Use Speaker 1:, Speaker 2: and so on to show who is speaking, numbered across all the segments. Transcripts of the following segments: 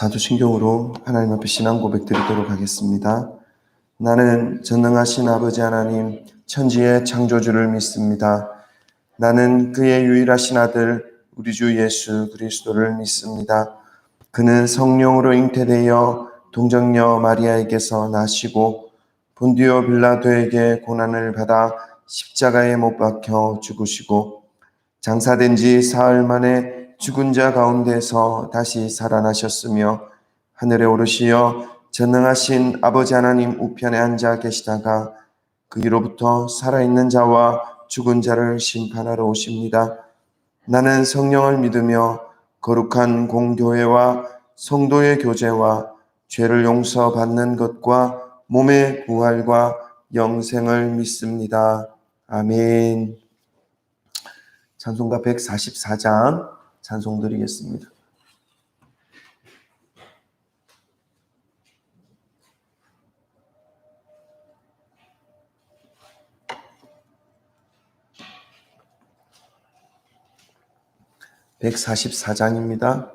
Speaker 1: 사도신경으로 하나님 앞에 신앙 고백 드리도록 하겠습니다. 나는 전능하신 아버지 하나님 천지의 창조주를 믿습니다. 나는 그의 유일하신 아들 우리 주 예수 그리스도를 믿습니다. 그는 성령으로 잉태되어 동정녀 마리아에게서 나시고 본디오 빌라도에게 고난을 받아 십자가에 못 박혀 죽으시고 장사된 지 사흘 만에 죽은 자 가운데서 다시 살아나셨으며 하늘에 오르시어 전능하신 아버지 하나님 우편에 앉아 계시다가 그위로부터 살아있는 자와 죽은 자를 심판하러 오십니다. 나는 성령을 믿으며 거룩한 공교회와 성도의 교제와 죄를 용서받는 것과 몸의 부활과 영생을 믿습니다. 아멘. 찬송가 144장 찬송 드리겠습니다. (144장입니다)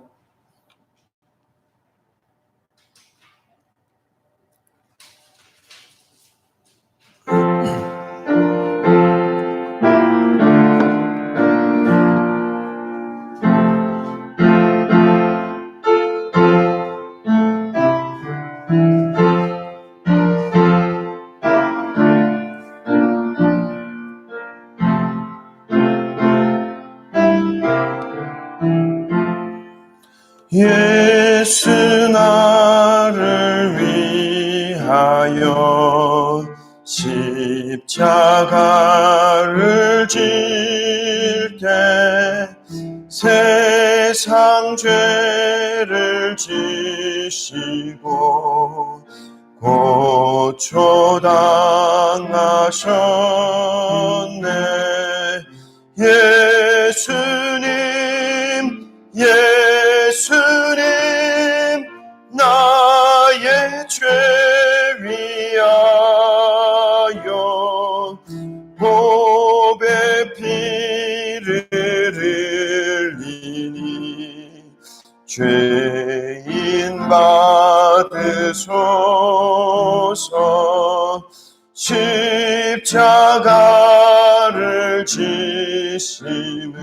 Speaker 1: 예수 나를 위하여 십자가를 질 때 세상 죄를 지시고 고초당하셨네. 예수님 나의 죄 위하여 보배 피를 흘리니 죄인 받으소서. 십자가를 지심은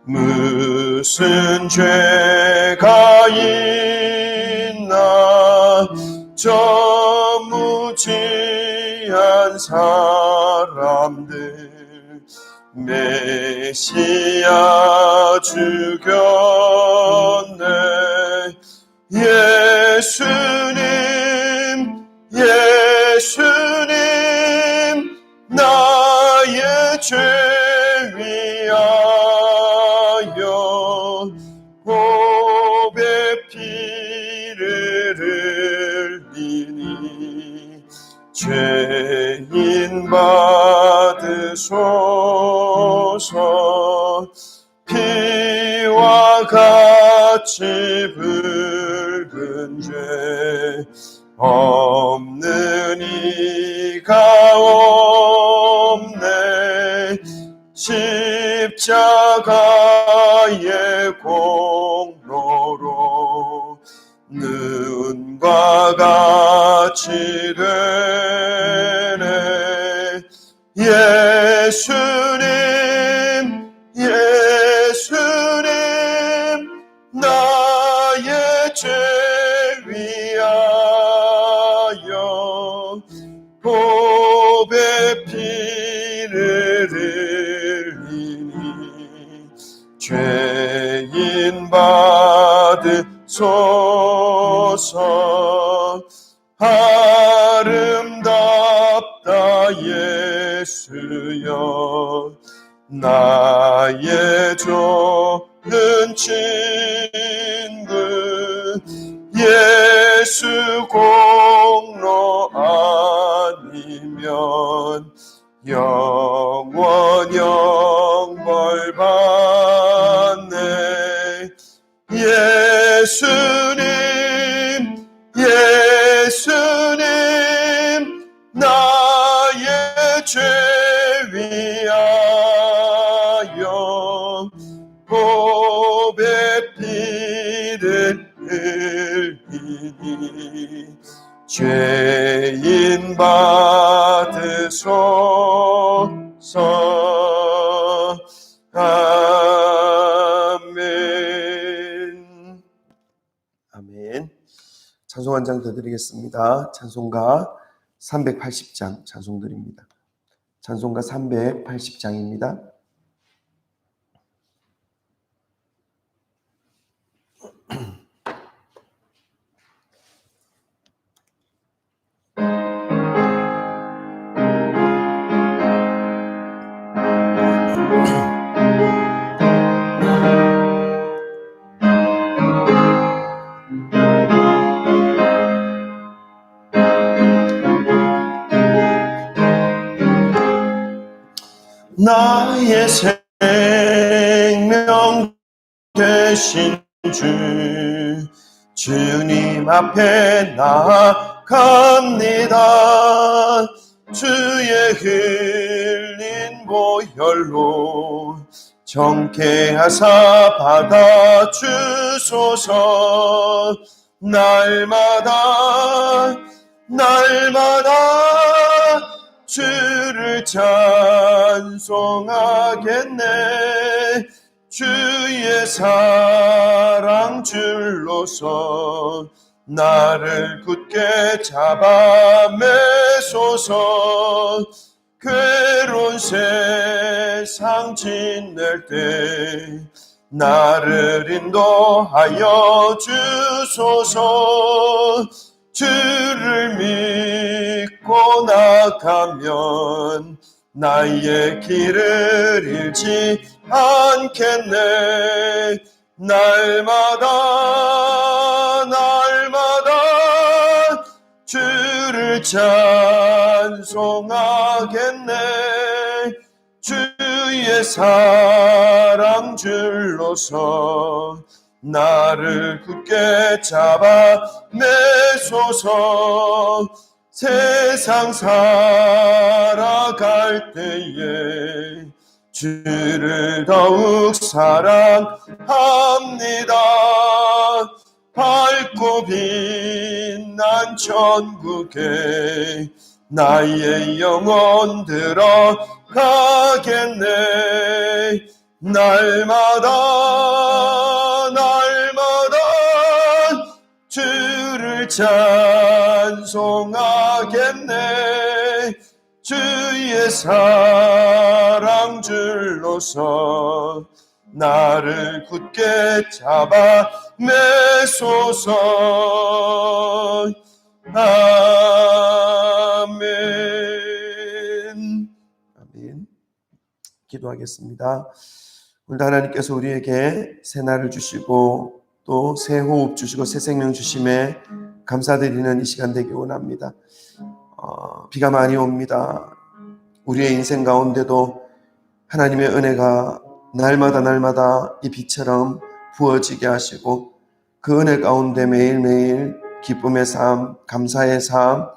Speaker 1: 무슨 죄가 있나. 저 무지한 사람들 메시아 죽였네. 예수님 나의 죄 위하여 보배 피를 흘리니 죄인 받으소서. 피와 같이 붉은 죄 없는 이가 없네. 십자가의 공로로 눈과 같이 되네. 예수님 나의 죄 위하여 보배 피를 흘리니 죄인 받으소서. 아름답다 예수여 나의 좋은 친구. 예수 공로 아니면 영원 영벌 받네. 예수님 나의 죄 위하여 보배 피를 죄인 받으소서. 아멘. 아멘. 찬송 한 장 더 드리겠습니다. 찬송가 380장 찬송 드립니다. 찬송가 380장입니다. 나의 생명 되신 주님 앞에 나아갑니다. 주의 흘린 보혈로 정케하사 받아주소서. 날마다 주를 찬송하겠네. 주의 사랑 줄로서 나를 굳게 잡아 매소서. 괴로운 세상 지낼 때 나를 인도하여 주소서. 주를 믿고 나가면 나의 길을 잃지 않겠네. 날마다 주를 찬송하겠네. 주의 사랑 줄로서 나를 굳게 잡아 매소서. 세상 살아갈 때에 주를 더욱 사랑합니다. 밝고 빛난 천국에 나의 영혼 들어가겠네. 날마다 주를 찬송하겠네. 주의 사랑 줄로서 나를 굳게 잡아 매소서. 아멘. 아멘. 기도하겠습니다. 오늘도 하나님께서 우리에게 새 날을 주시고 또 새 호흡 주시고 새 생명 주심에 감사드리는 이 시간 되기 원합니다. 비가 많이 옵니다. 우리의 인생 가운데도 하나님의 은혜가 날마다 이 비처럼 부어지게 하시고 그 은혜 가운데 매일매일 기쁨의 삶, 감사의 삶,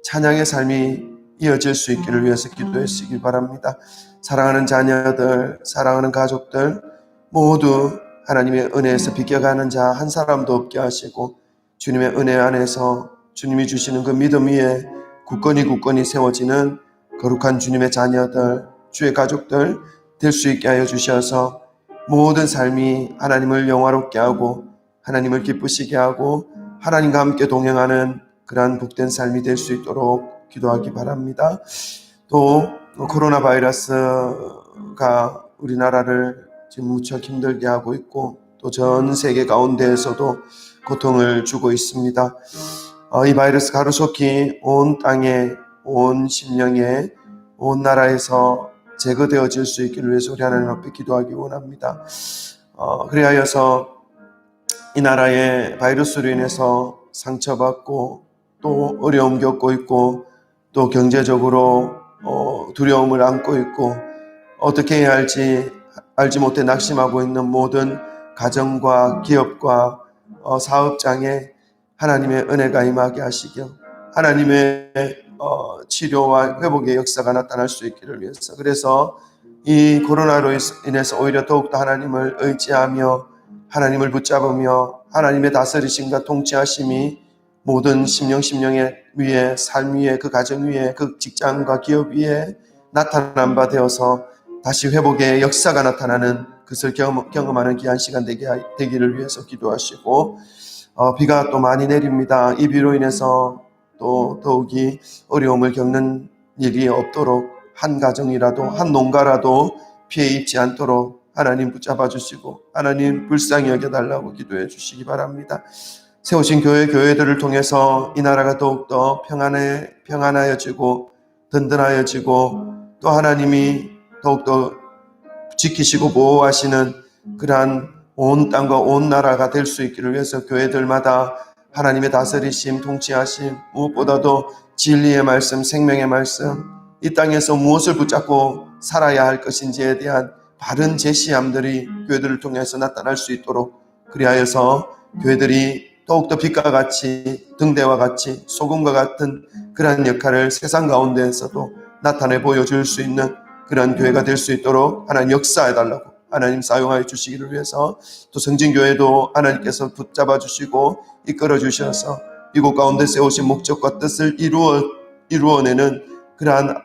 Speaker 1: 찬양의 삶이 이어질 수 있기를 위해서 기도해 주시길 바랍니다. 사랑하는 자녀들, 사랑하는 가족들 모두 하나님의 은혜에서 비껴가는 자 한 사람도 없게 하시고 주님의 은혜 안에서 주님이 주시는 그 믿음 위에 굳건히 세워지는 거룩한 주님의 자녀들, 주의 가족들 될 수 있게 하여 주셔서 모든 삶이 하나님을 영화롭게 하고 하나님을 기쁘시게 하고 하나님과 함께 동행하는 그러한 복된 삶이 될 수 있도록 기도하기 바랍니다. 또 코로나 바이러스가 우리나라를 지금 무척 힘들게 하고 있고 또 전 세계 가운데에서도 고통을 주고 있습니다. 이 바이러스 가로속히 온 땅에, 온 심령에, 온 나라에서 제거되어질 수 있기를 위해서 우리 하나님 앞에 기도하기 원합니다. 그리하여서 이 나라의 바이러스로 인해서 상처받고 또 어려움 겪고 있고 또 경제적으로 두려움을 안고 있고 어떻게 해야 할지 알지 못해 낙심하고 있는 모든 가정과 기업과 사업장에 하나님의 은혜가 임하게 하시며 하나님의 치료와 회복의 역사가 나타날 수 있기를 위해서, 그래서 이 코로나로 인해서 오히려 더욱더 하나님을 의지하며 하나님을 붙잡으며 하나님의 다스리심과 통치하심이 모든 심령 위에, 삶 위에, 그 가정 위에, 그 직장과 기업 위에 나타난 바 되어서 다시 회복의 역사가 나타나는 그것을 경험하는 귀한 시간 되기를 위해서 기도하시고, 비가 또 많이 내립니다. 이 비로 인해서 또 더욱이 어려움을 겪는 일이 없도록, 한 가정이라도, 한 농가라도 피해 입지 않도록 하나님 붙잡아 주시고 하나님 불쌍히 여겨달라고 기도해 주시기 바랍니다. 세우신 교회들을 통해서 이 나라가 더욱더 평안하여지고 든든하여지고, 또 하나님이 더욱더 지키시고 보호하시는 그러한 온 땅과 온 나라가 될 수 있기를 위해서 교회들마다 하나님의 다스리심, 통치하심, 무엇보다도 진리의 말씀, 생명의 말씀, 이 땅에서 무엇을 붙잡고 살아야 할 것인지에 대한 바른 제시함들이 교회들을 통해서 나타날 수 있도록, 그리하여서 교회들이 더욱더 빛과 같이, 등대와 같이, 소금과 같은 그러한 역할을 세상 가운데에서도 나타내 보여줄 수 있는 그런 교회가 될 수 있도록 하나님 역사해달라고, 하나님 사용하여 주시기를 위해서, 또 성진교회도 하나님께서 붙잡아 주시고 이끌어 주셔서 이곳 가운데 세우신 목적과 뜻을 이루어내는 그러한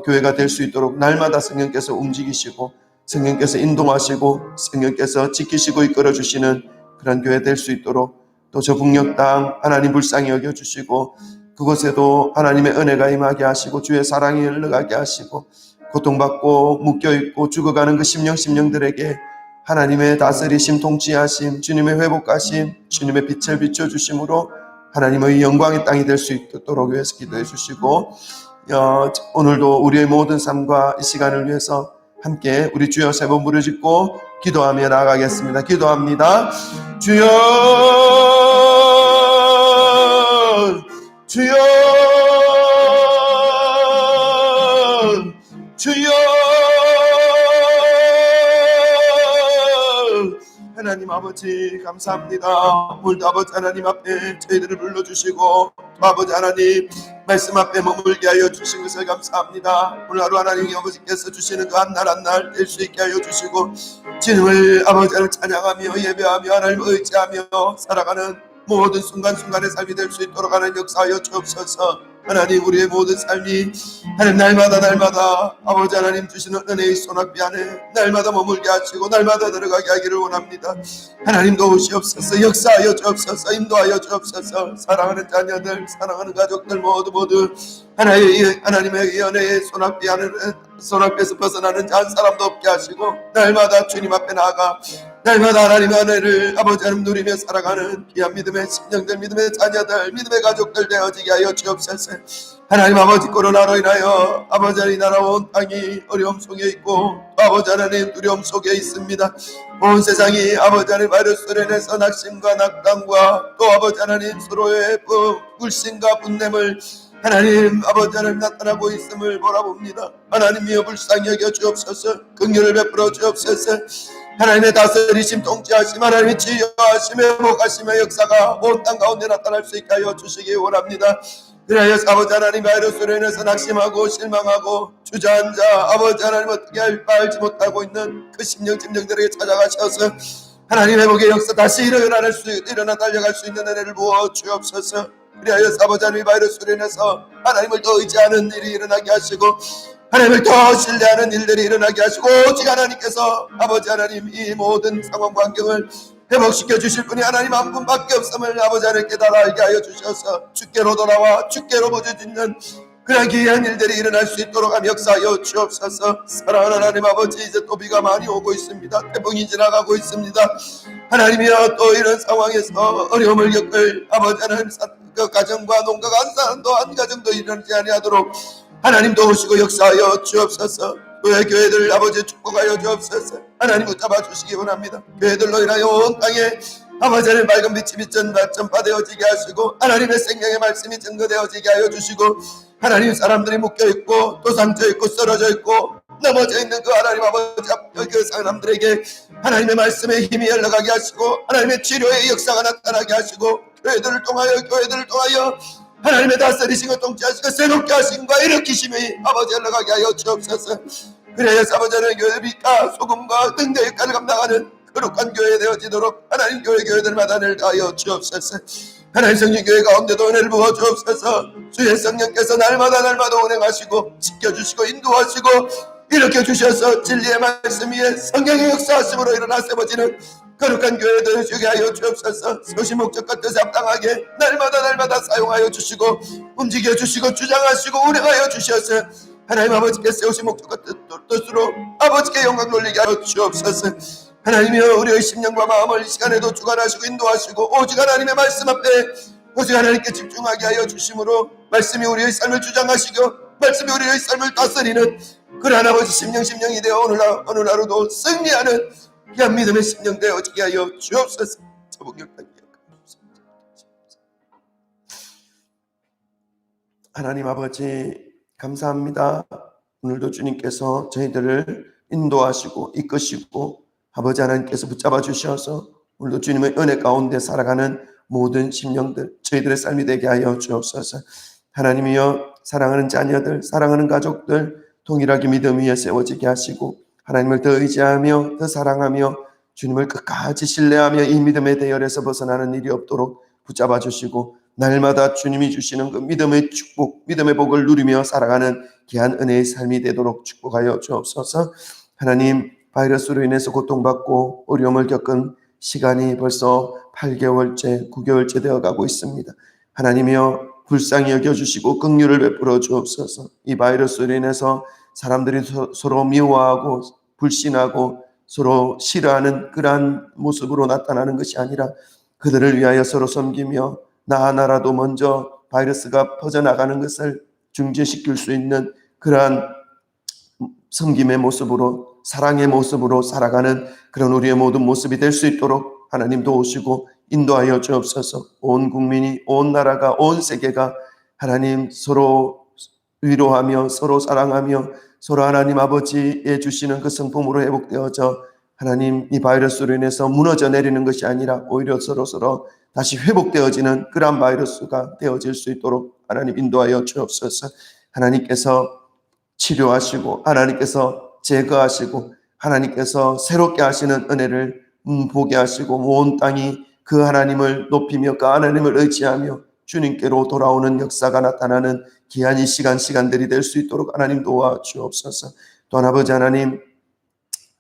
Speaker 1: 교회가 될 수 있도록 날마다 성령께서 움직이시고 성령께서 인도하시고 성령께서 지키시고 이끌어 주시는 그런 교회 될 수 있도록, 또 저 북녘 땅 하나님 불쌍히 여겨주시고 그곳에도 하나님의 은혜가 임하게 하시고 주의 사랑이 흘러가게 하시고, 고통받고 묶여있고 죽어가는 그 심령들에게 하나님의 다스리심, 통치하심, 주님의 회복하심, 주님의 빛을 비춰주심으로 하나님의 영광의 땅이 될 수 있도록 위해서 기도해 주시고, 오늘도 우리의 모든 삶과 이 시간을 위해서 함께 우리 주여 세 번 부르짖고 기도하며 나아가겠습니다. 기도합니다. 주여, 주여, 주여. 하나님 아버지 감사합니다. 오늘도 아버지 하나님 앞에 저희들을 불러주시고 또 아버지 하나님 말씀 앞에 머물게 하여 주신 것을 감사합니다. 오늘 하루 하나님 아버지께서 주시는 그 한 날 한 날 될 수 있게 하여 주시고, 주님을 아버지 하나님 찬양하며 예배하며 하나님을 의지하며 살아가는 모든 순간순간의 삶이 될 수 있도록 하나님 역사하여 주옵소서. 하나님 우리의 모든 삶이 하나님 날마다 아버지 하나님 주시는 은혜의 손앞이 안에 날마다 머물게 하시고 날마다 들어가게 하기를 원합니다. 하나님 도우시옵소서. 역사하여 주옵소서. 인도하여 주옵소서. 사랑하는 자녀들, 사랑하는 가족들 모두 하나님의 연애의 손앞에서 벗어나는 자 한 사람도 없게 하시고 날마다 주님 앞에 나아가 날마다 하나님의 은혜를 아버지 하나님 누리며 살아가는 귀한 믿음의 심령들, 믿음의 자녀들, 믿음의 가족들 되어지게 하여 주옵소서. 하나님 아버지 코로나로 인하여 아버지 하나님 나라 온 땅이 어려움 속에 있고 아버지 하나님 두려움 속에 있습니다. 온 세상이 아버지 하나님 바이러스로 인해서 낙심과 낙담과 또 아버지 하나님 서로의 불신과 분냄을 하나님 아버지 하나님 나타나고 있음을 보라봅니다. 하나님이여 불쌍히 여겨 주옵소서. 긍휼을 베풀어 주옵소서. 하나님의 다스리심, 통치하심, 하나님의 치유하심, 회복하심의 역사가 온 땅 가운데 나타날 수 있게 하여 주시기 원합니다. 그래야 아버지 하나님 바이러스로 인해서 낙심하고 실망하고 주저앉아 아버지 하나님 어떻게 할 바 알지 못하고 있는 그 심령들에게 찾아가셔서 하나님 회복의 역사 다시 일어나 달려갈 수 있는 은혜를 부어 주옵소서. 그리하여 아버지 하나님 바이러스로 인해서 하나님을 더 의지하는 일이 일어나게 하시고 하나님을 더 신뢰하는 일들이 일어나게 하시고, 오직 하나님께서 아버지 하나님 이 모든 상황 환경을 회복시켜 주실 분이 하나님 한 분밖에 없음을 아버지 하나님 깨달아 알게 하여 주셔서 주께로 돌아와 주께로 부르짖는 그런 귀한 일들이 일어날 수 있도록 하며 역사하여 주옵소서. 사랑하는 하나님 아버지, 이제 또 비가 많이 오고 있습니다. 태풍이 지나가고 있습니다. 하나님이여 또 이런 상황에서 어려움을 겪을 아버지 하나님 그 가정과 농가가 한 사람도 한 가정도 일어나지 아니하도록 하나님 도우시고 역사하여 주옵소서. 교회들 아버지 축복하여 주옵소서. 하나님 붙잡아 주시기 원합니다. 교회들로 인하여 온 땅에 아버지 하나님 밝은 빛이 전파되어지게 하시고 하나님의 생명의 말씀이 증거되어지게 하여 주시고, 하나님 사람들이 묶여있고 또 상처있고 쓰러져 있고 넘어져 있는 그 하나님 아버지 그 사람들에게 하나님의 말씀의 힘이 흘러가게 하시고 하나님의 치료의 역사가 나타나게 하시고 교회들을 통하여 하나님의 다스리심과 통치하시고 새롭게 하심과 일으키심이 아버지 흘러가게 하여 주옵소서. 그래서 아버지 하나님 교회 빛과 소금과 등대의 역할을 감당하는 거룩한 교회 되어지도록 하나님 교회들마다 늘 다하여 주옵소서. 하나님 성령교회 가운데도 은혜를 부어주옵소서. 주의 성령께서 날마다 운행하시고 지켜주시고 인도하시고 일으켜주셔서 진리의 말씀 위에 성령의 역사하심으로 일어나 세워지는 거룩한 교회들 주게 하여 주옵소서. 세우신 목적과 뜻에 합당하게 날마다 사용하여 주시고 움직여 주시고 주장하시고 운행하여 주셔서 하나님 아버지께 세우신 목적과 뜻으로 아버지께 영광 돌리게 하여 주옵소서. 하나님이여 우리의 심령과 마음을 이 시간에도 주관하시고 인도하시고 오직 하나님의 말씀 앞에 오직 하나님께 집중하게 하여 주심으로 말씀이 우리의 삶을 주장하시고 말씀이 우리의 삶을 다스리는 그러한 아버지 심령이 되어 오늘 하루도 승리하는 귀한 믿음의 심령 되어지게 하여 주옵소서. 하나님 아버지 감사합니다. 오늘도 주님께서 저희들을 인도하시고 이끄시고 아버지 하나님께서 붙잡아 주셔서 오늘도 주님의 은혜 가운데 살아가는 모든 심령들 저희들의 삶이 되게 하여 주옵소서. 하나님이여 사랑하는 자녀들 사랑하는 가족들 동일하게 믿음 위에 세워지게 하시고 하나님을 더 의지하며 더 사랑하며 주님을 끝까지 신뢰하며 이 믿음의 대열에서 벗어나는 일이 없도록 붙잡아 주시고 날마다 주님이 주시는 그 믿음의 축복 믿음의 복을 누리며 살아가는 귀한 은혜의 삶이 되도록 축복하여 주옵소서. 하나님 바이러스로 인해서 고통받고 어려움을 겪은 시간이 벌써 8개월째 9개월째 되어가고 있습니다. 하나님이여 불쌍히 여겨주시고 긍휼을 베풀어 주옵소서. 이 바이러스로 인해서 사람들이 서로 미워하고 불신하고 서로 싫어하는 그러한 모습으로 나타나는 것이 아니라 그들을 위하여 서로 섬기며 나 하나라도 먼저 바이러스가 퍼져나가는 것을 중지시킬 수 있는 그러한 섬김의 모습으로 사랑의 모습으로 살아가는 그런 우리의 모든 모습이 될 수 있도록 하나님 도우시고 인도하여 주옵소서. 온 국민이 온 나라가 온 세계가 하나님 서로 위로하며 서로 사랑하며 서로 하나님 아버지의 주시는 그 성품으로 회복되어져 하나님 이 바이러스로 인해서 무너져 내리는 것이 아니라 오히려 서로 다시 회복되어지는 그러한 바이러스가 되어질 수 있도록 하나님 인도하여 주옵소서. 하나님께서 치료하시고 하나님께서 제거하시고 하나님께서 새롭게 하시는 은혜를 보게 하시고 온 땅이 그 하나님을 높이며 그 하나님을 의지하며 주님께로 돌아오는 역사가 나타나는 귀한 이 시간들이 될 수 있도록 하나님 도와주옵소서. 또한 아버지 하나님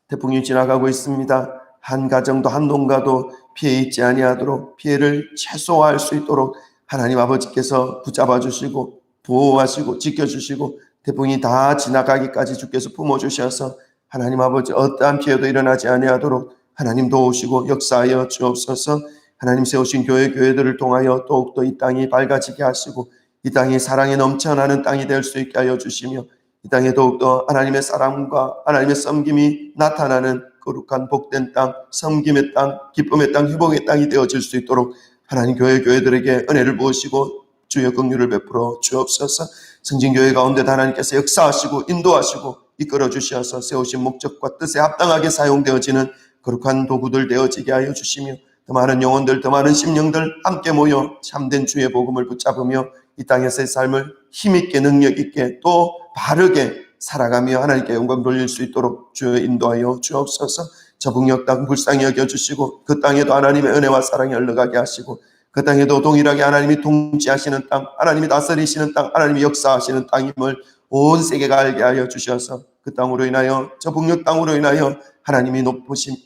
Speaker 1: 태풍이 지나가고 있습니다. 한 가정도 한 농가도 피해 있지 아니하도록 피해를 최소화할 수 있도록 하나님 아버지께서 붙잡아 주시고 보호하시고 지켜주시고 태풍이 다 지나가기까지 주께서 품어주셔서 하나님 아버지 어떠한 피해도 일어나지 아니하도록 하나님 도우시고 역사하여 주옵소서. 하나님 세우신 교회들을 통하여 더욱더 이 땅이 밝아지게 하시고 이 땅이 사랑에 넘쳐나는 땅이 될 수 있게 하여 주시며 이 땅에 더욱더 하나님의 사랑과 하나님의 섬김이 나타나는 거룩한 복된 땅, 섬김의 땅, 기쁨의 땅, 회복의 땅이 되어질 수 있도록 하나님 교회들에게 은혜를 부으시고 주의 긍휼을 베풀어 주옵소서. 성진교회 가운데 하나님께서 역사하시고 인도하시고 이끌어 주셔서 세우신 목적과 뜻에 합당하게 사용되어지는 거룩한 도구들 되어지게 하여 주시며 더 많은 영혼들, 더 많은 심령들 함께 모여 참된 주의 복음을 붙잡으며 이 땅에서의 삶을 힘있게 능력있게 또 바르게 살아가며 하나님께 영광 돌릴 수 있도록 주여 인도하여 주옵소서. 저북녘 땅 불쌍히 여겨주시고 그 땅에도 하나님의 은혜와 사랑이 흘러가게 하시고 그 땅에도 동일하게 하나님이 통치하시는 땅, 하나님이 다스리시는 땅, 하나님이 역사하시는 땅임을 온 세계가 알게 하여 주셔서 그 땅으로 인하여 저 북녘 땅으로 인하여 하나님이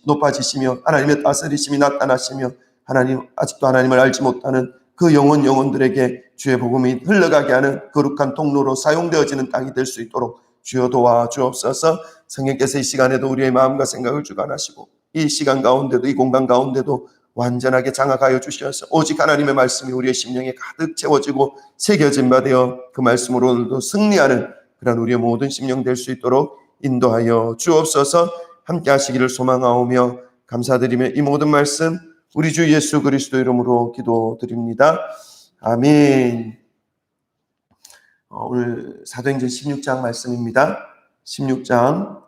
Speaker 1: 높아지시며 하나님의 다스리심이 나타나시며 하나님 아직도 하나님을 알지 못하는 그 영혼들에게 주의 복음이 흘러가게 하는 거룩한 통로로 사용되어지는 땅이 될 수 있도록 주여 도와주옵소서. 성령께서 이 시간에도 우리의 마음과 생각을 주관하시고 이 시간 가운데도 이 공간 가운데도 완전하게 장악하여 주셔서 오직 하나님의 말씀이 우리의 심령에 가득 채워지고 새겨진 바 되어 그 말씀으로 오늘도 승리하는 그런 우리의 모든 심령 될 수 있도록 인도하여 주옵소서. 함께 하시기를 소망하오며 감사드리며 이 모든 말씀 우리 주 예수 그리스도 이름으로 기도드립니다. 아멘. 오늘 사도행전 16장 말씀입니다. 16장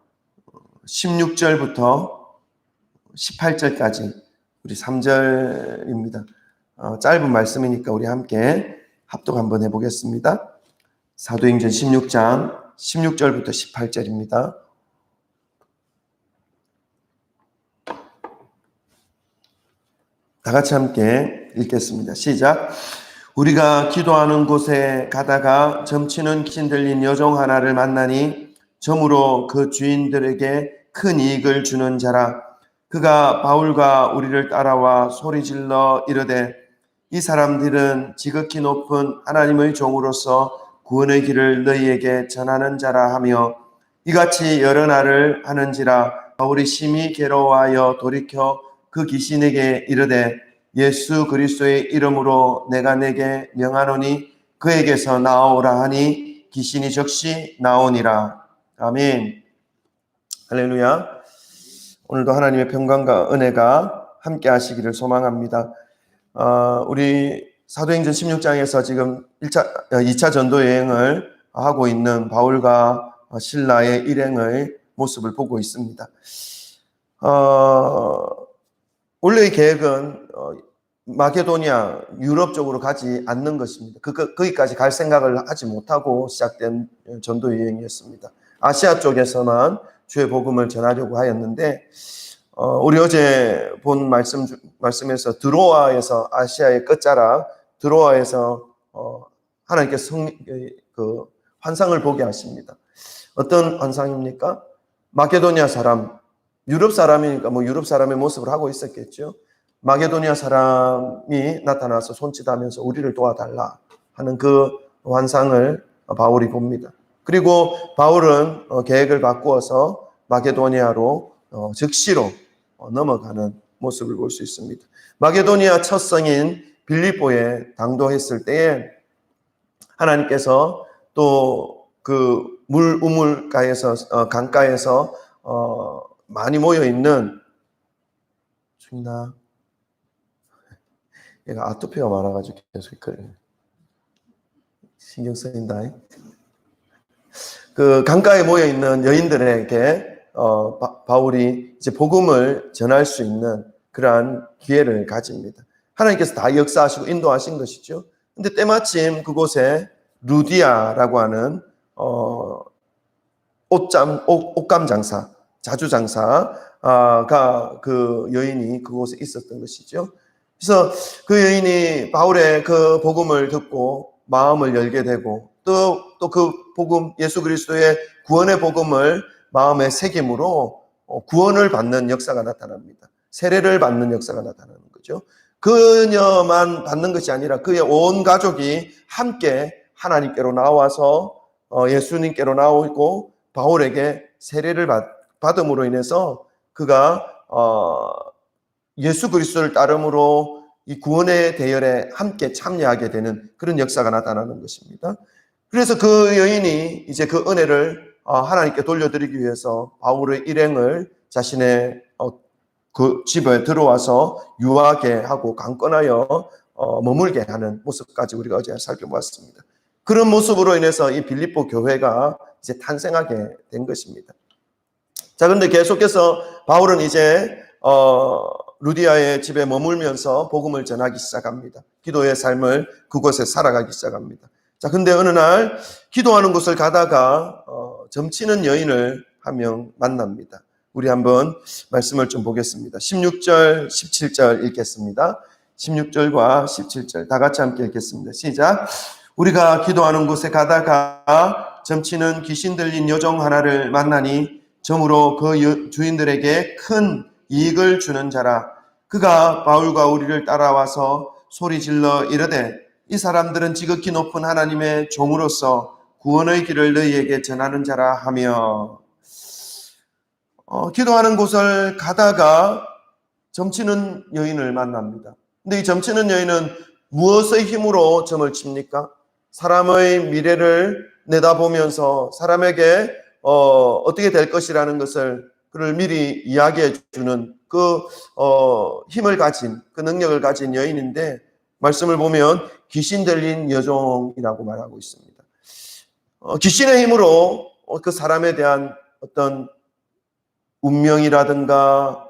Speaker 1: 16절부터 18절까지 우리 3절입니다. 짧은 말씀이니까 우리 함께 합독 한번 해보겠습니다. 사도행전 16장 16절부터 18절입니다. 다 같이 함께 읽겠습니다. 시작. 우리가 기도하는 곳에 가다가 점치는 귀신 들린 여종 하나를 만나니 점으로 그 주인들에게 큰 이익을 주는 자라. 그가 바울과 우리를 따라와 소리질러 이르되 이 사람들은 지극히 높은 하나님의 종으로서 구원의 길을 너희에게 전하는 자라 하며 이같이 여러 날을 하는지라. 바울이 심히 괴로워하여 돌이켜 그 귀신에게 이르되 예수 그리스도의 이름으로 내가 내게 명하노니 그에게서 나오라 하니 귀신이 즉시 나오니라. 아멘. 할렐루야. 오늘도 하나님의 평강과 은혜가 함께 하시기를 소망합니다. 우리 사도행전 16장에서 지금 2차 전도 여행을 하고 있는 바울과 실라의 일행의 모습을 보고 있습니다. 원래의 계획은 마게도니아, 유럽 쪽으로 가지 않는 것입니다. 거기까지 갈 생각을 하지 못하고 시작된 전도 여행이었습니다. 아시아 쪽에서만 주의 복음을 전하려고 하였는데 우리 어제 본 말씀에서 드로아에서 아시아의 끝자락 드로아에서 하나님께서 그 환상을 보게 하십니다. 어떤 환상입니까? 마게도니아 사람, 유럽 사람이니까 유럽 사람의 모습을 하고 있었겠죠. 마게도니아 사람이 나타나서 손짓하면서 우리를 도와달라 하는 그 환상을 바울이 봅니다. 그리고 바울은 계획을 바꾸어서 마게도니아로 즉시로 넘어가는 모습을 볼 수 있습니다. 마게도니아 첫 성인 빌립보에 당도했을 때에 하나님께서 또 그 우물가에서 강가에서 많이 모여 있는 얘가 아토피가 많아가지고 계속 신경 쓰인다. 그 강가에 모여 있는 여인들에게 바울이 이제 복음을 전할 수 있는 그러한 기회를 가집니다. 하나님께서 다 역사하시고 인도하신 것이죠. 근데 때마침 그곳에 루디아라고 하는 옷감 장사, 자주 장사가 그 여인이 그곳에 있었던 것이죠. 그래서 그 여인이 바울의 그 복음을 듣고 마음을 열게 되고 또 그 복음, 예수 그리스도의 구원의 복음을 마음에 새김으로 구원을 받는 역사가 나타납니다. 세례를 받는 역사가 나타나는 거죠. 그녀만 받는 것이 아니라 그의 온 가족이 함께 하나님께로 나와서 예수님께로 나오고 바울에게 세례를 받음으로 인해서 그가 예수 그리스도를 따름으로 이 구원의 대열에 함께 참여하게 되는 그런 역사가 나타나는 것입니다. 그래서 그 여인이 이제 그 은혜를 하나님께 돌려드리기 위해서 바울의 일행을 자신의 그 집에 들어와서 유하게 하고 강권하여 머물게 하는 모습까지 우리가 어제 살펴보았습니다. 그런 모습으로 인해서 이 빌립보 교회가 이제 탄생하게 된 것입니다. 자, 그런데 계속해서 바울은 이제 루디아의 집에 머물면서 복음을 전하기 시작합니다. 기도의 삶을 그곳에 살아가기 시작합니다. 자, 근데 어느 날 기도하는 곳을 가다가 점치는 여인을 한 명 만납니다. 우리 한번 말씀을 좀 보겠습니다. 16절, 17절 읽겠습니다. 16절과 17절 다 같이 함께 읽겠습니다. 시작. 우리가 기도하는 곳에 가다가 점치는 귀신 들린 여종 하나를 만나니 점으로 그 주인들에게 큰 이익을 주는 자라. 그가 바울과 우리를 따라와서 소리질러 이르되 이 사람들은 지극히 높은 하나님의 종으로서 구원의 길을 너희에게 전하는 자라 하며 기도하는 곳을 가다가 점치는 여인을 만납니다. 근데 이 점치는 여인은 무엇의 힘으로 점을 칩니까? 사람의 미래를 내다보면서 사람에게 어떻게 될 것이라는 것을 그를 미리 이야기해 주는 그 힘을 가진 그 능력을 가진 여인인데 말씀을 보면 귀신 들린 여종이라고 말하고 있습니다. 귀신의 힘으로 그 사람에 대한 어떤 운명이라든가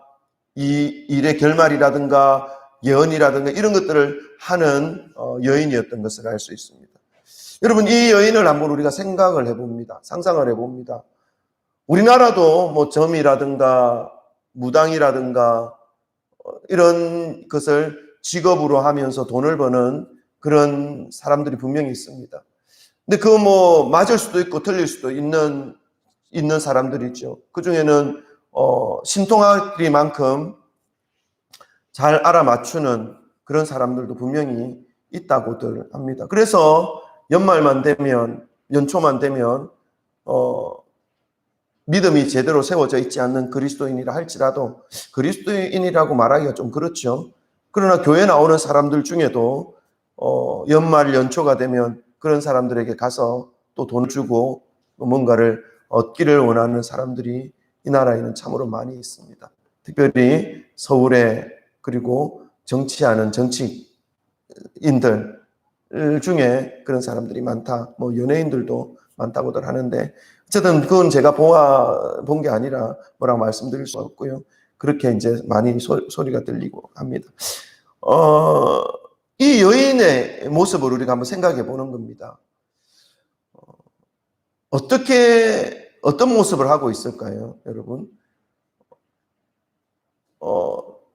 Speaker 1: 이 일의 결말이라든가 예언이라든가 이런 것들을 하는 여인이었던 것을 알 수 있습니다. 여러분, 이 여인을 한번 우리가 생각을 해봅니다. 상상을 해봅니다. 우리나라도 뭐 점이라든가 무당이라든가 이런 것을 직업으로 하면서 돈을 버는 그런 사람들이 분명히 있습니다. 근데 그거 뭐 맞을 수도 있고 틀릴 수도 있는 사람들이죠. 그 중에는 신통하리만큼 잘 알아맞추는 그런 사람들도 분명히 있다고들 합니다. 그래서 연말만 되면, 연초만 되면 믿음이 제대로 세워져 있지 않는 그리스도인이라 할지라도, 그리스도인이라고 말하기가 좀 그렇죠. 그러나 교회 나오는 사람들 중에도 연말 연초가 되면 그런 사람들에게 가서 또 돈 주고 뭔가를 얻기를 원하는 사람들이 이 나라에는 참으로 많이 있습니다. 특별히 서울에, 그리고 정치하는 정치인들 중에 그런 사람들이 많다. 뭐 연예인들도 많다고들 하는데, 어쨌든 그건 제가 본 게 아니라 뭐라고 말씀드릴 수 없고요. 그렇게 이제 많이 소리가 들리고 합니다. 이 여인의 모습을 우리가 한번 생각해 보는 겁니다. 어떤 모습을 하고 있을까요, 여러분?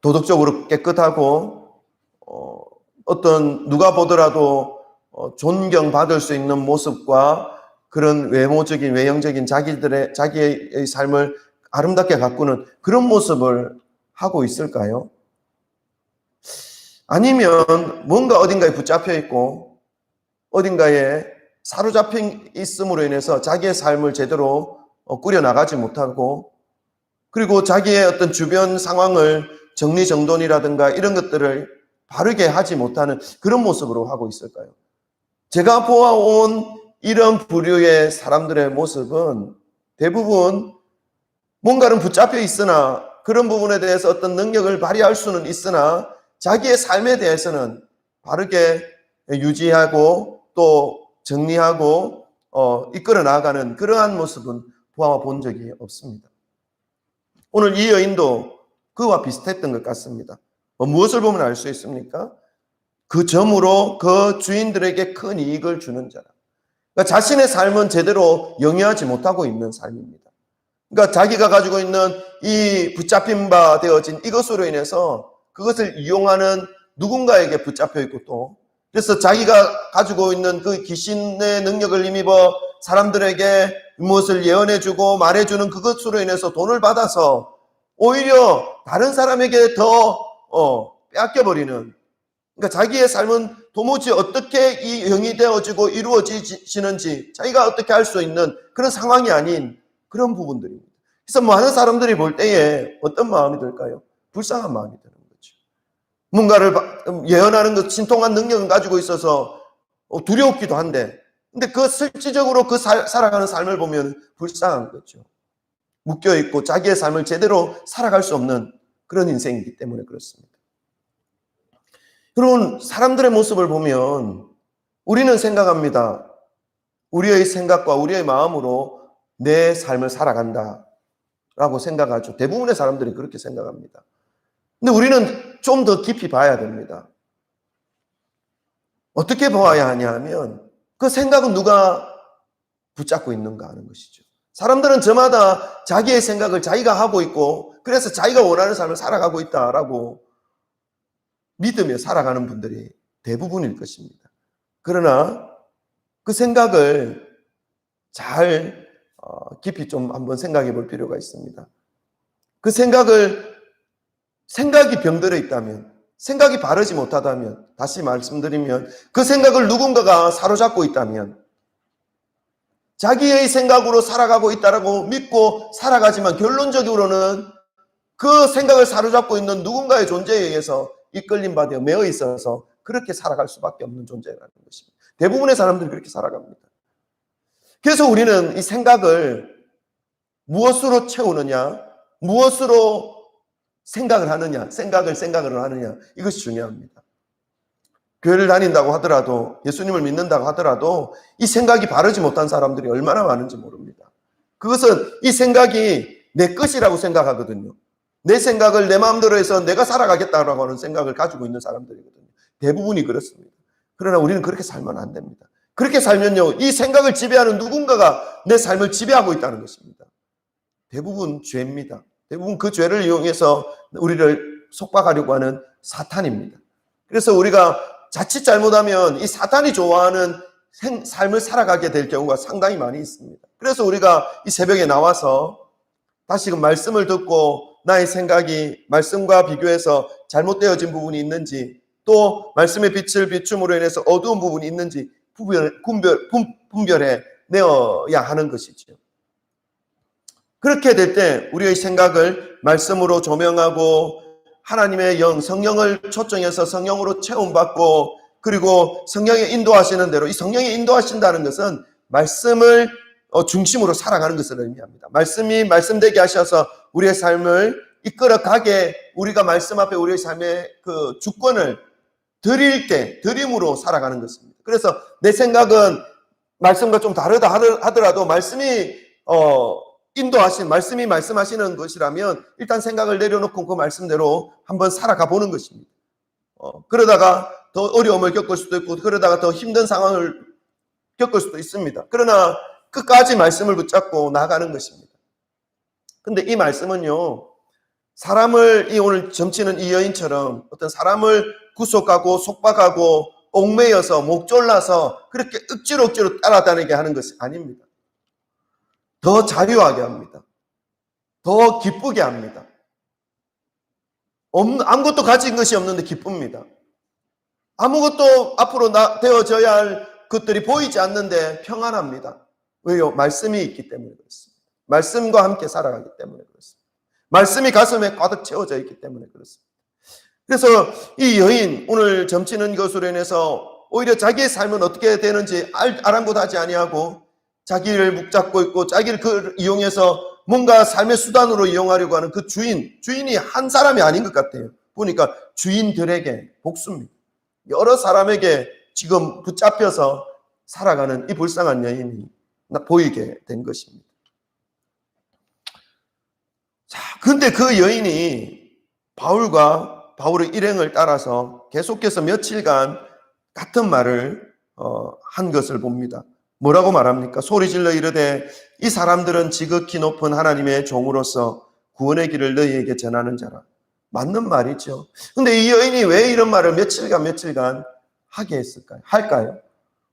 Speaker 1: 도덕적으로 깨끗하고, 누가 보더라도 존경받을 수 있는 모습과 그런 외형적인 자기의 삶을 아름답게 가꾸는 그런 모습을 하고 있을까요? 아니면 뭔가 어딘가에 붙잡혀 있고 어딘가에 사로잡혀 있음으로 인해서 자기의 삶을 제대로 꾸려나가지 못하고, 그리고 자기의 어떤 주변 상황을 정리정돈이라든가 이런 것들을 바르게 하지 못하는 그런 모습으로 하고 있을까요? 제가 보아온 이런 부류의 사람들의 모습은 대부분 뭔가는 붙잡혀 있으나, 그런 부분에 대해서 어떤 능력을 발휘할 수는 있으나 자기의 삶에 대해서는 바르게 유지하고 또 정리하고 이끌어 나가는 그러한 모습은 보아본 적이 없습니다. 오늘 이 여인도 그와 비슷했던 것 같습니다. 무엇을 보면 알 수 있습니까? 그 점으로 그 주인들에게 큰 이익을 주는 자라. 그러니까 자신의 삶은 제대로 영위하지 못하고 있는 삶입니다. 그러니까 자기가 가지고 있는 이 붙잡힌 바 되어진 이것으로 인해서 그것을 이용하는 누군가에게 붙잡혀 있고, 또 그래서 자기가 가지고 있는 그 귀신의 능력을 힘입어 사람들에게 무엇을 예언해주고 말해주는 그것으로 인해서 돈을 받아서 오히려 다른 사람에게 더 빼앗겨버리는, 그러니까 자기의 삶은 도무지 어떻게 이 영이 되어지고 이루어지시는지 자기가 어떻게 할 수 있는 그런 상황이 아닌 그런 부분들입니다. 그래서 많은 사람들이 볼 때에 어떤 마음이 들까요? 불쌍한 마음이 드는 거죠. 뭔가를 예언하는 것, 신통한 능력을 가지고 있어서 두려웠기도 한데, 근데 그 실질적으로 살아가는 삶을 보면 불쌍한 거죠. 묶여있고 자기의 삶을 제대로 살아갈 수 없는 그런 인생이기 때문에 그렇습니다. 그런 사람들의 모습을 보면 우리는 생각합니다. 우리의 생각과 우리의 마음으로 내 삶을 살아간다 라고 생각하죠. 대부분의 사람들이 그렇게 생각합니다. 근데 우리는 좀 더 깊이 봐야 됩니다. 어떻게 봐야 하냐 하면 그 생각은 누가 붙잡고 있는가 하는 것이죠. 사람들은 저마다 자기의 생각을 자기가 하고 있고, 그래서 자기가 원하는 삶을 살아가고 있다라고 믿으며 살아가는 분들이 대부분일 것입니다. 그러나 그 생각을 잘 깊이 좀 한번 생각해 볼 필요가 있습니다. 그 생각이 병들어 있다면, 생각이 바르지 못하다면, 다시 말씀드리면 그 생각을 누군가가 사로잡고 있다면, 자기의 생각으로 살아가고 있다라고 믿고 살아가지만 결론적으로는 그 생각을 사로잡고 있는 누군가의 존재에 의해서 이끌림 받아 매어 있어서 그렇게 살아갈 수밖에 없는 존재라는 것입니다. 대부분의 사람들이 그렇게 살아갑니다. 그래서 우리는 이 생각을 무엇으로 채우느냐, 무엇으로 생각을 하느냐, 생각을 하느냐, 이것이 중요합니다. 교회를 다닌다고 하더라도, 예수님을 믿는다고 하더라도 이 생각이 바르지 못한 사람들이 얼마나 많은지 모릅니다. 그것은 이 생각이 내 것이라고 생각하거든요. 내 생각을 내 마음대로 해서 내가 살아가겠다라고 하는 생각을 가지고 있는 사람들이거든요. 대부분이 그렇습니다. 그러나 우리는 그렇게 살면 안 됩니다. 그렇게 살면요, 이 생각을 지배하는 누군가가 내 삶을 지배하고 있다는 것입니다. 대부분 죄입니다. 대부분 그 죄를 이용해서 우리를 속박하려고 하는 사탄입니다. 그래서 우리가 자칫 잘못하면 이 사탄이 좋아하는 삶을 살아가게 될 경우가 상당히 많이 있습니다. 그래서 우리가 이 새벽에 나와서 다시금 말씀을 듣고 나의 생각이 말씀과 비교해서 잘못되어진 부분이 있는지, 또 말씀의 빛을 비춤으로 인해서 어두운 부분이 있는지 분별해 내어야 하는 것이죠. 그렇게 될 때 우리의 생각을 말씀으로 조명하고 하나님의 영, 성령을 초청해서 성령으로 체험받고, 그리고 성령이 인도하시는 대로, 이 성령이 인도하신다는 것은 말씀을 중심으로 살아가는 것을 의미합니다. 말씀이 말씀되게 하셔서 우리의 삶을 이끌어가게, 우리가 말씀 앞에 우리의 삶의 그 주권을 드릴 때 드림으로 살아가는 것입니다. 그래서 내 생각은 말씀과 좀 다르다 하더라도 말씀이 인도하신, 말씀이 말씀하시는 것이라면 일단 생각을 내려놓고 그 말씀대로 한번 살아가 보는 것입니다. 그러다가 더 어려움을 겪을 수도 있고, 그러다가 더 힘든 상황을 겪을 수도 있습니다. 그러나 끝까지 말씀을 붙잡고 나가는 것입니다. 근데 이 말씀은요, 사람을, 이 오늘 점치는 이 여인처럼 어떤 사람을 구속하고 속박하고 얽매여서 목졸라서 그렇게 억지로 따라다니게 하는 것이 아닙니다. 더 자유하게 합니다. 더 기쁘게 합니다. 아무것도 가진 것이 없는데 기쁩니다. 아무것도 앞으로 되어져야 할 것들이 보이지 않는데 평안합니다. 왜요? 말씀이 있기 때문에 그렇습니다. 말씀과 함께 살아가기 때문에 그렇습니다. 말씀이 가슴에 가득 채워져 있기 때문에 그렇습니다. 그래서 이 여인, 오늘 점치는 것으로 인해서 오히려 자기의 삶은 어떻게 되는지 아랑곳하지 아니하고 자기를 붙잡고 있고, 자기를 이용해서 뭔가 삶의 수단으로 이용하려고 하는 그 주인이 한 사람이 아닌 것 같아요. 보니까 주인들에게 복수입니다. 여러 사람에게 지금 붙잡혀서 살아가는 이 불쌍한 여인이 보이게 된 것입니다. 자, 근데 그 여인이 바울의 일행을 따라서 계속해서 며칠간 같은 말을 한 것을 봅니다. 뭐라고 말합니까? 소리질러 이르되 이 사람들은 지극히 높은 하나님의 종으로서 구원의 길을 너희에게 전하는 자라. 맞는 말이죠. 근데 이 여인이 왜 이런 말을 며칠간 하게 했을까요? 할까요?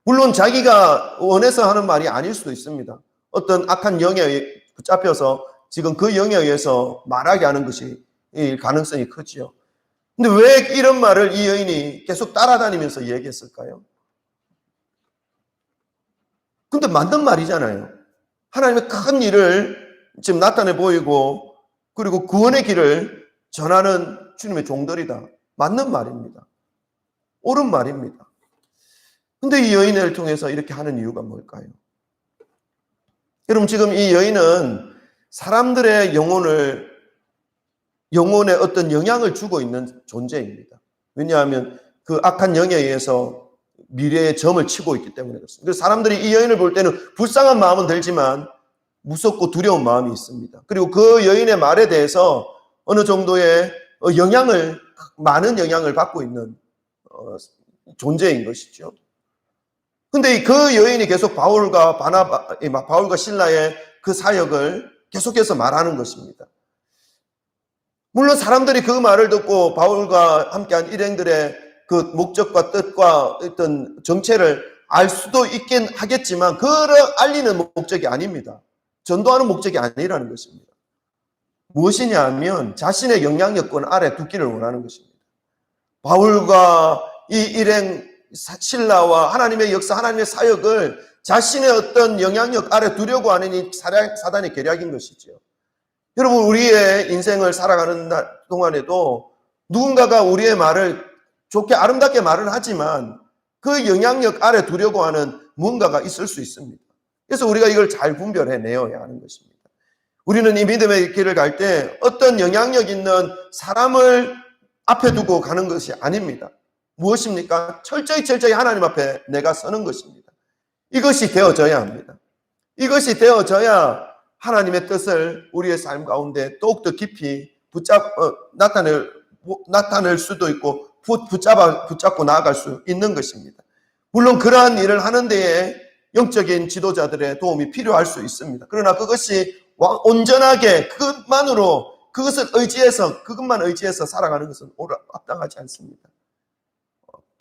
Speaker 1: 물론 자기가 원해서 하는 말이 아닐 수도 있습니다. 어떤 악한 영에 붙잡혀서 지금 그 영에 의해서 말하게 하는 것이 가능성이 크지요. 근데 왜 이런 말을 이 여인이 계속 따라다니면서 얘기했을까요? 근데 맞는 말이잖아요. 하나님의 큰 일을 지금 나타내 보이고, 그리고 구원의 길을 전하는 주님의 종들이다. 맞는 말입니다. 옳은 말입니다. 근데 이 여인을 통해서 이렇게 하는 이유가 뭘까요? 여러분, 지금 이 여인은 사람들의 영혼에 어떤 영향을 주고 있는 존재입니다. 왜냐하면 그 악한 영에 의해서 미래의 점을 치고 있기 때문에 그렇습니다. 그래서 사람들이 이 여인을 볼 때는 불쌍한 마음은 들지만 무섭고 두려운 마음이 있습니다. 그리고 그 여인의 말에 대해서 어느 정도의 많은 영향을 받고 있는 존재인 것이죠. 근데 그 여인이 계속 바울과 신라의 그 사역을 계속해서 말하는 것입니다. 물론 사람들이 그 말을 듣고 바울과 함께한 일행들의 그 목적과 뜻과 어떤 정체를 알 수도 있긴 하겠지만, 그를 알리는 목적이 아닙니다. 전도하는 목적이 아니라는 것입니다. 무엇이냐 하면 자신의 영향력권 아래 두기를 원하는 것입니다. 바울과 이 일행 신라와 하나님의 역사, 하나님의 사역을 자신의 어떤 영향력 아래 두려고 하는 이 사단의 계략인 것이죠. 여러분, 우리의 인생을 살아가는 동안에도 누군가가 우리의 말을 좋게 아름답게 말을 하지만 그 영향력 아래 두려고 하는 무언가가 있을 수 있습니다. 그래서 우리가 이걸 잘 분별해내어야 하는 것입니다. 우리는 이 믿음의 길을 갈 때 어떤 영향력 있는 사람을 앞에 두고 가는 것이 아닙니다. 무엇입니까? 철저히 하나님 앞에 내가 서는 것입니다. 이것이 되어져야 합니다. 이것이 되어져야 하나님의 뜻을 우리의 삶 가운데 더욱더 깊이 나타낼 수도 있고 붙잡고 나아갈 수 있는 것입니다. 물론 그러한 일을 하는 데에 영적인 지도자들의 도움이 필요할 수 있습니다. 그러나 그것이 온전하게 그것만으로 그것을 의지해서, 그것만 의지해서 살아가는 것은 합당하지 않습니다.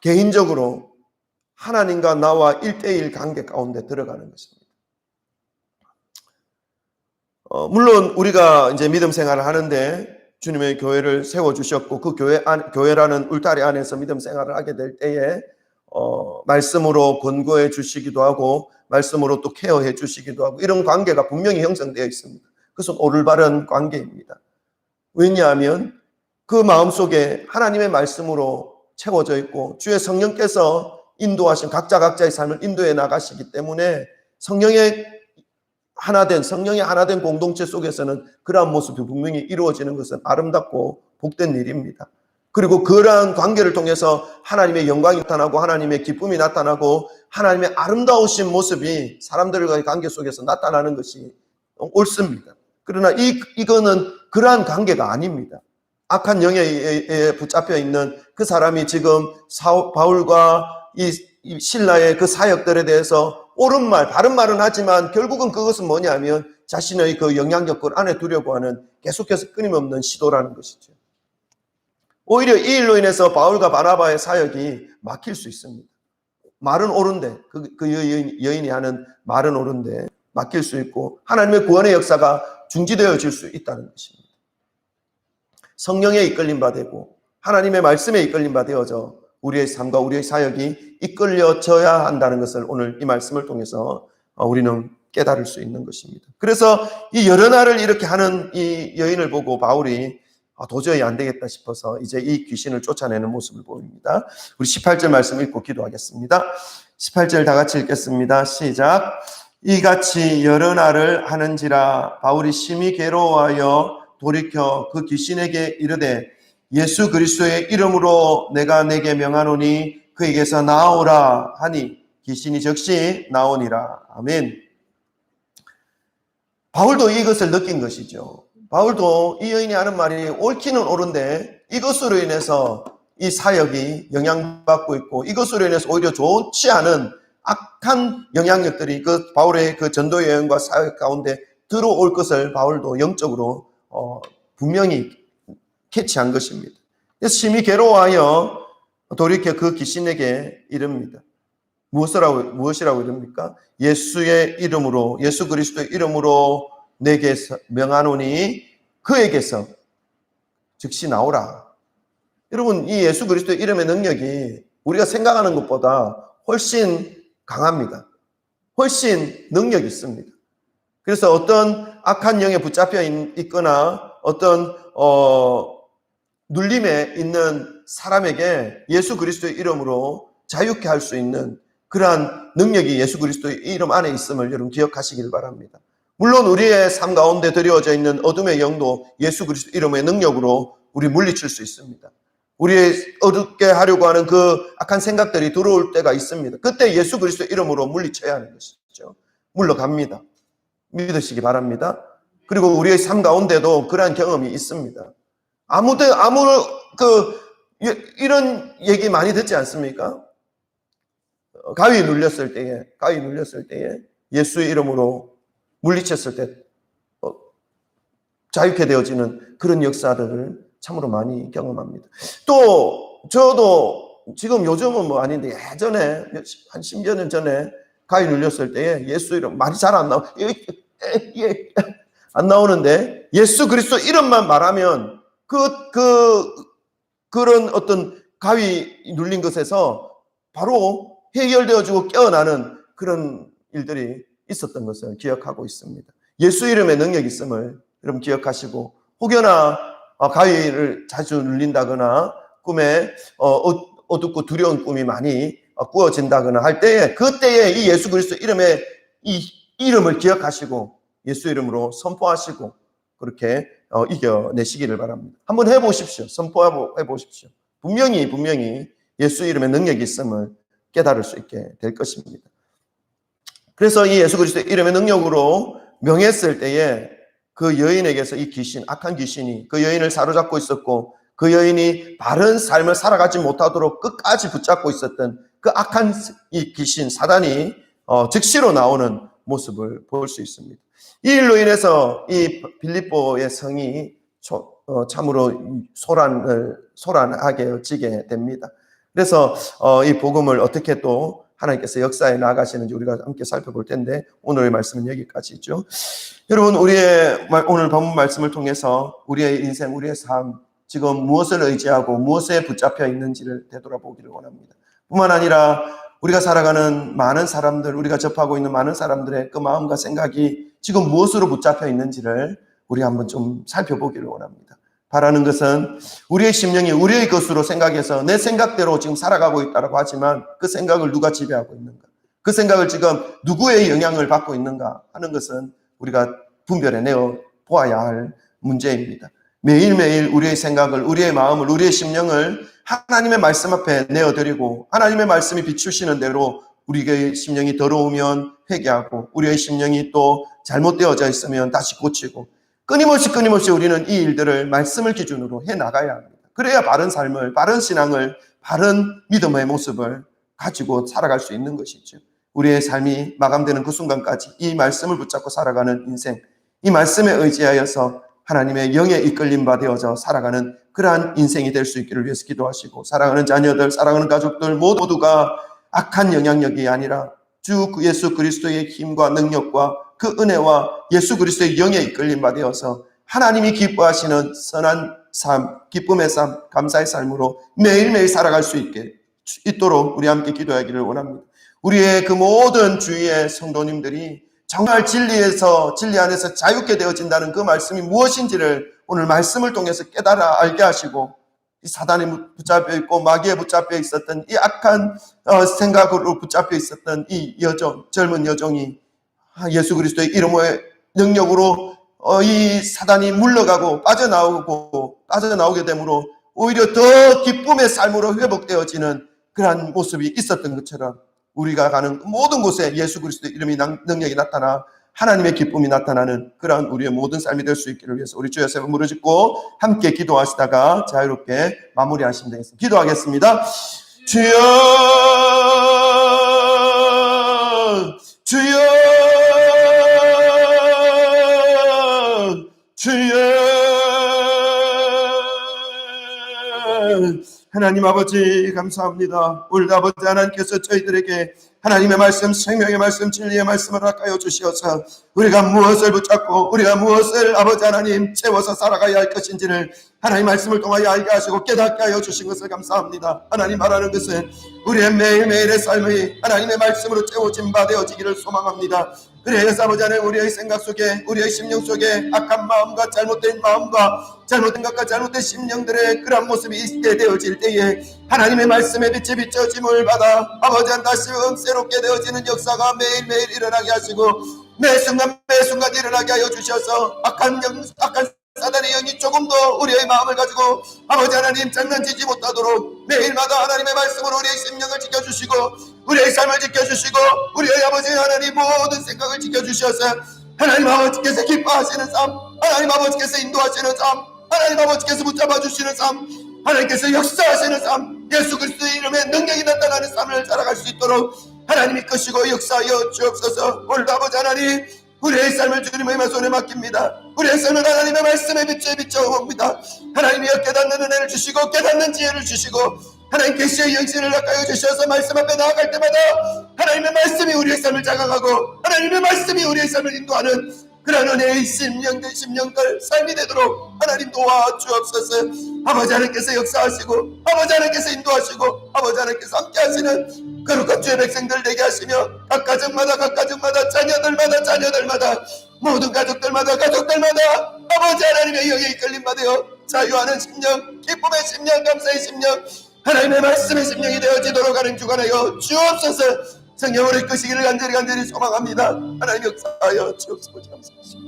Speaker 1: 개인적으로 하나님과 나와 1대1 관계 가운데 들어가는 것입니다. 물론 우리가 이제 믿음 생활을 하는데 주님의 교회를 세워주셨고 그 교회라는 울타리 안에서 믿음 생활을 하게 될 때에 말씀으로 권고해 주시기도 하고 말씀으로 또 케어해 주시기도 하고 이런 관계가 분명히 형성되어 있습니다. 그것은 올바른 관계입니다. 왜냐하면 그 마음속에 하나님의 말씀으로 채워져 있고 주의 성령께서 인도하신 각자의 삶을 인도해 나가시기 때문에 성령의 하나된 공동체 속에서는 그러한 모습이 분명히 이루어지는 것은 아름답고 복된 일입니다. 그리고 그러한 관계를 통해서 하나님의 영광이 나타나고 하나님의 기쁨이 나타나고 하나님의 아름다우신 모습이 사람들과의 관계 속에서 나타나는 것이 옳습니다. 그러나 이거는 그러한 관계가 아닙니다. 악한 영에 붙잡혀 있는 그 사람이 지금 바울과 이 신라의 그 사역들에 대해서 옳은 말, 바른 말은 하지만 결국은 그것은 뭐냐면 자신의 그 영향력을 안에 두려고 하는 계속해서 끊임없는 시도라는 것이죠. 오히려 이 일로 인해서 바울과 바나바의 사역이 막힐 수 있습니다. 말은 옳은데 그 여인이 하는 말은 옳은데 막힐 수 있고 하나님의 구원의 역사가 중지되어질 수 있다는 것입니다. 성령에 이끌림 바 되고 하나님의 말씀에 이끌림 바 되어져 우리의 삶과 우리의 사역이 이끌려져야 한다는 것을 오늘 이 말씀을 통해서 우리는 깨달을 수 있는 것입니다. 그래서 이 여러 날을 이렇게 하는 이 여인을 보고 바울이 도저히 안 되겠다 싶어서 이제 이 귀신을 쫓아내는 모습을 보입니다. 우리 18절 말씀 읽고 기도하겠습니다. 18절 다 같이 읽겠습니다. 시작. 이같이 여러 날을 하는지라 바울이 심히 괴로워하여 돌이켜 그 귀신에게 이르되 예수 그리스도의 이름으로 내가 내게 명하노니 그에게서 나오라 하니 귀신이 즉시 나오니라. 아멘. 바울도 이것을 느낀 것이죠. 바울도 이 여인이 하는 말이 옳기는 옳은데 이것으로 인해서 이 사역이 영향받고 있고 이것으로 인해서 오히려 좋지 않은 악한 영향력들이 그 바울의 그 전도 여행과 사역 가운데 들어올 것을 바울도 영적으로 분명히 캐치한 것입니다. 그래서 심히 괴로워하여 돌이켜 그 귀신에게 이릅니다. 무엇이라고 이릅니까? 예수의 이름으로, 예수 그리스도의 이름으로 내게 명하노니 그에게서 즉시 나오라. 여러분, 이 예수 그리스도의 이름의 능력이 우리가 생각하는 것보다 훨씬 강합니다. 훨씬 능력이 있습니다. 그래서 어떤 악한 영에 붙잡혀 있거나 어떤 눌림에 있는 사람에게 예수 그리스도의 이름으로 자유케 할 수 있는 그러한 능력이 예수 그리스도의 이름 안에 있음을 여러분 기억하시길 바랍니다. 물론 우리의 삶 가운데 드리워져 있는 어둠의 영도 예수 그리스도 이름의 능력으로 우리 물리칠 수 있습니다. 우리의 어둡게 하려고 하는 그 악한 생각들이 들어올 때가 있습니다. 그때 예수 그리스도 이름으로 물리쳐야 하는 것이죠. 물러갑니다. 믿으시기 바랍니다. 그리고 우리의 삶 가운데도 그러한 경험이 있습니다. 이런 얘기 많이 듣지 않습니까? 가위 눌렸을 때에 예수의 이름으로 물리쳤을 때 자유케 되어지는 그런 역사들을 참으로 많이 경험합니다. 또 저도 지금 요즘은 뭐 아닌데 예전에 한 10여 년 전에 가위 눌렸을 때에 예수 이름 말이 잘 안 나오는데 예수 그리스도 이름만 말하면 그런 어떤 가위 눌린 것에서 바로 해결되어지고 깨어나는 그런 일들이 있었던 것을 기억하고 있습니다. 예수 이름의 능력이 있음을 여러분 기억하시고 혹여나 가위를 자주 눌린다거나 꿈에 어둡고 두려운 꿈이 많이 꾸어진다거나 할 때에 그때에 이 예수 그리스도 이름의 이 이름을 기억하시고 예수 이름으로 선포하시고 그렇게 이겨내시기를 바랍니다. 한번 해보십시오. 선포해보십시오. 분명히 예수 이름의 능력이 있음을 깨달을 수 있게 될 것입니다. 그래서 이 예수 그리스도의 이름의 능력으로 명했을 때에 그 여인에게서 이 귀신, 악한 귀신이 그 여인을 사로잡고 있었고 그 여인이 바른 삶을 살아가지 못하도록 끝까지 붙잡고 있었던 그 악한 이 귀신, 사단이 즉시로 나오는 모습을 볼 수 있습니다. 이 일로 인해서 이 빌립보의 성이 참으로 소란하게 지게 됩니다. 그래서 이 복음을 어떻게 또 하나님께서 역사에 나가시는지 우리가 함께 살펴볼 텐데, 오늘의 말씀은 여기까지죠. 여러분, 우리의 오늘 본문 말씀을 통해서 우리의 인생, 우리의 삶, 지금 무엇을 의지하고 무엇에 붙잡혀 있는지를 되돌아보기를 원합니다. 뿐만 아니라 우리가 살아가는 많은 사람들, 우리가 접하고 있는 많은 사람들의 그 마음과 생각이 지금 무엇으로 붙잡혀 있는지를 우리 한번 좀 살펴보기를 원합니다. 바라는 것은 우리의 심령이 우리의 것으로 생각해서 내 생각대로 지금 살아가고 있다고 하지만, 그 생각을 누가 지배하고 있는가, 그 생각을 지금 누구의 영향을 받고 있는가 하는 것은 우리가 분별해내어 보아야 할 문제입니다. 매일매일 우리의 생각을, 우리의 마음을, 우리의 심령을 하나님의 말씀 앞에 내어드리고, 하나님의 말씀이 비추시는 대로 우리의 심령이 더러우면 회개하고, 우리의 심령이 또 잘못되어져 있으면 다시 고치고, 끊임없이 우리는 이 일들을 말씀을 기준으로 해나가야 합니다. 그래야 바른 삶을, 바른 신앙을, 바른 믿음의 모습을 가지고 살아갈 수 있는 것이죠. 우리의 삶이 마감되는 그 순간까지 이 말씀을 붙잡고 살아가는 인생, 이 말씀에 의지하여서 하나님의 영에 이끌림 받아서 살아가는 그러한 인생이 될 수 있기를 위해서 기도하시고, 사랑하는 자녀들, 사랑하는 가족들 모두가 악한 영향력이 아니라 주 예수 그리스도의 힘과 능력과 그 은혜와 예수 그리스도의 영에 이끌림 받아서 하나님이 기뻐하시는 선한 삶, 기쁨의 삶, 감사의 삶으로 매일매일 살아갈 수 있도록 우리 함께 기도하기를 원합니다. 우리의 그 모든 주위의 성도님들이 정말 진리 안에서 자유케 되어진다는 그 말씀이 무엇인지를 오늘 말씀을 통해서 깨달아 알게 하시고, 이 사단에 붙잡혀 있고 마귀에 붙잡혀 있었던 이 악한 생각으로 붙잡혀 있었던 이 젊은 여종이 예수 그리스도의 이름의 능력으로 이 사단이 물러가고 빠져나오게 되므로 오히려 더 기쁨의 삶으로 회복되어지는 그러한 모습이 있었던 것처럼, 우리가 가는 모든 곳에 예수 그리스도의 이름이 능력이 나타나 하나님의 기쁨이 나타나는 그러한 우리의 모든 삶이 될 수 있기를 위해서 우리 주 예수님 무릎 꿇고 함께 기도하시다가 자유롭게 마무리하시면 되겠습니다. 기도하겠습니다. 주여, 주여, 주여. 하나님 아버지 감사합니다. 오늘 아버지 하나님께서 저희들에게 하나님의 말씀, 생명의 말씀, 진리의 말씀을 허락하여 주시어서 우리가 무엇을 붙잡고 우리가 무엇을 아버지 하나님 채워서 살아가야 할 것인지를 하나님 말씀을 통하여 알게 하시고 깨닫게 하여 주신 것을 감사합니다. 하나님 말하는 것은 우리의 매일매일의 삶이 하나님의 말씀으로 채워진 바 되어지기를 소망합니다. 그래서 아버지 하나님 우리의 생각 속에, 우리의 심령 속에 악한 마음과 잘못된 마음과 잘못된 것과 잘못된 심령들의 그런 모습이 있게 되어질 때에 하나님의 말씀에 빛이 비춰짐을 받아 아버지 한 다시 새롭게 되어지는 역사가 매일매일 일어나게 하시고 매순간 일어나게 하여 주셔서 악한 사단의 영이 조금 더 우리의 마음을 가지고 아버지 하나님 장난치지 못하도록 매일마다 하나님의 말씀으로 우리의 심령을 지켜주시고 우리의 삶을 지켜주시고 우리의 아버지 하나님 모든 생각을 지켜주셔서 하나님 아버지께서 기뻐하시는 삶, 하나님 아버지께서 인도하시는 삶, 하나님 아버지께서 붙잡아주시는 삶, 하나님께서 역사하시는 삶, 예수 그리스도의 이름에 능력이 나타나는 삶을 살아갈 수 있도록 하나님 이끄시고 역사하여 주옵소서. 오늘도 아버지 하나님 우리의 삶을 주님의 손에 맡깁니다. 우리의 삶은 하나님의 말씀에 비춰옵니다. 하나님이여 깨닫는 은혜를 주시고 깨닫는 지혜를 주시고 하나님 계시의 영신을 낚아여 주셔서 말씀 앞에 나아갈 때마다 하나님의 말씀이 우리의 삶을 자각하고 하나님의 말씀이 우리의 삶을 인도하는 그런 은혜의 심령들 삶이 되도록 하나님 도와주옵소서. 아버지 하나님께서 역사하시고 아버지 하나님께서 인도하시고 아버지 하나님께서 함께 하시는 거룩한 주의 백성들 되게 하시며 각 가정마다 자녀들마다 모든 가족들마다 아버지 하나님의 영에 이끌림 받아요 자유하는 심령, 기쁨의 심령, 감사의 심령, 하나님의 말씀의 심령이 되어지도록 하는 주관하여 주옵소서. 성령으로 이끄시기를 간절히 소망합니다. 하나님 역사하여 주옵소서. 감사합니다.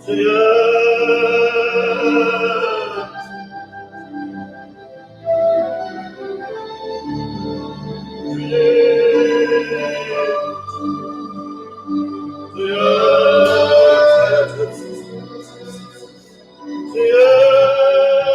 Speaker 2: 주여